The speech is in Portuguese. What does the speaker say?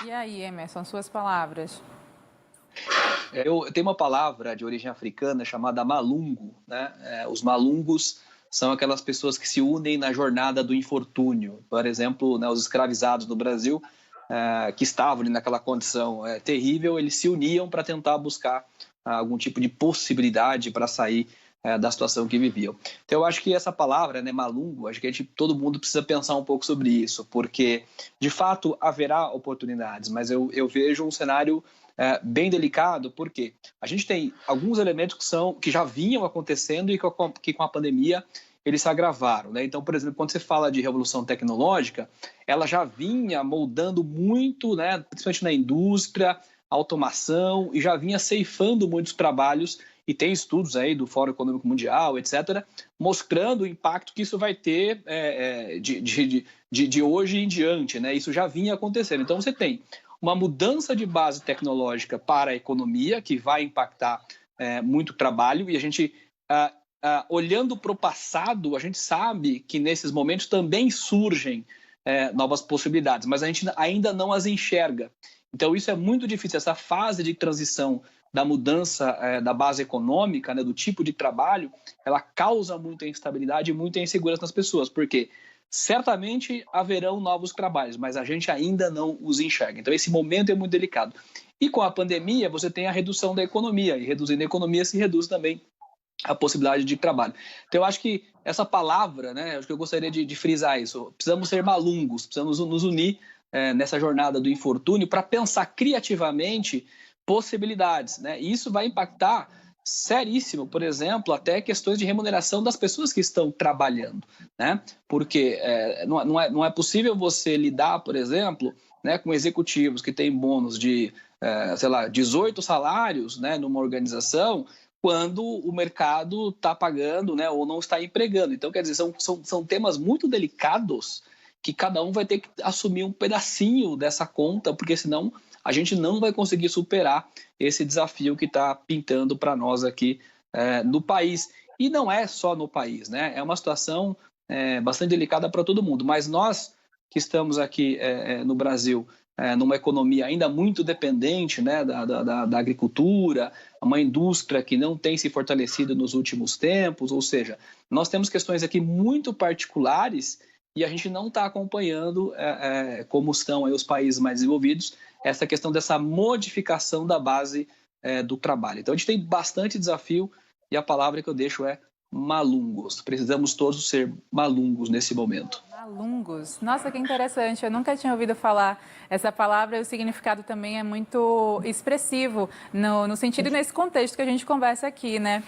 E aí, Emerson, suas palavras? Eu tenho uma palavra de origem africana chamada malungo, né? Os malungos são aquelas pessoas que se unem na jornada do infortúnio. Por exemplo, né, os escravizados no Brasil, que estavam ali naquela condição terrível, eles se uniam para tentar buscar algum tipo de possibilidade para sair da situação que viviam. Então, eu acho que essa palavra, né, malungo, acho que todo mundo precisa pensar um pouco sobre isso, porque, de fato, haverá oportunidades, mas eu vejo um cenário bem delicado, porque a gente tem alguns elementos que já vinham acontecendo e que com a pandemia eles se agravaram, né? Então, por exemplo, quando você fala de revolução tecnológica, ela já vinha moldando muito, né, principalmente na indústria, automação, e já vinha ceifando muitos trabalhos, e tem estudos aí do Fórum Econômico Mundial, etc., mostrando o impacto que isso vai ter de hoje em diante, né? Isso já vinha acontecendo. Então, você tem uma mudança de base tecnológica para a economia, que vai impactar muito trabalho, e a gente, olhando para o passado, a gente sabe que nesses momentos também surgem novas possibilidades, mas a gente ainda não as enxerga. Então, isso é muito difícil, essa fase de transição da mudança da base econômica, né, do tipo de trabalho, ela causa muita instabilidade e muita insegurança nas pessoas, porque certamente haverão novos trabalhos, mas a gente ainda não os enxerga. Então, esse momento é muito delicado. E com a pandemia, você tem a redução da economia, e reduzindo a economia se reduz também a possibilidade de trabalho. Então, eu acho que essa palavra, né, acho que eu gostaria de frisar isso. Precisamos ser malungos, precisamos nos unir nessa jornada do infortúnio para pensar criativamente possibilidades, né? E isso vai impactar seríssimo, por exemplo, até questões de remuneração das pessoas que estão trabalhando, né? Porque não é possível você lidar, por exemplo, né, com executivos que têm bônus de, sei lá, 18 salários, né, numa organização, quando o mercado está pagando, né, ou não está empregando. Então, quer dizer, são temas muito delicados que cada um vai ter que assumir um pedacinho dessa conta, porque senão a gente não vai conseguir superar esse desafio que está pintando para nós aqui no país. E não é só no país, né? É uma situação bastante delicada para todo mundo, mas nós que estamos aqui no Brasil, numa economia ainda muito dependente, né, da agricultura, uma indústria que não tem se fortalecido nos últimos tempos, ou seja, nós temos questões aqui muito particulares e a gente não está acompanhando, como estão aí os países mais desenvolvidos, essa questão dessa modificação da base do trabalho. Então, a gente tem bastante desafio e a palavra que eu deixo é malungos. Precisamos todos ser malungos nesse momento. Malungos. Nossa, que interessante. Eu nunca tinha ouvido falar essa palavra e o significado também é muito expressivo no sentido e nesse contexto que a gente conversa aqui, né?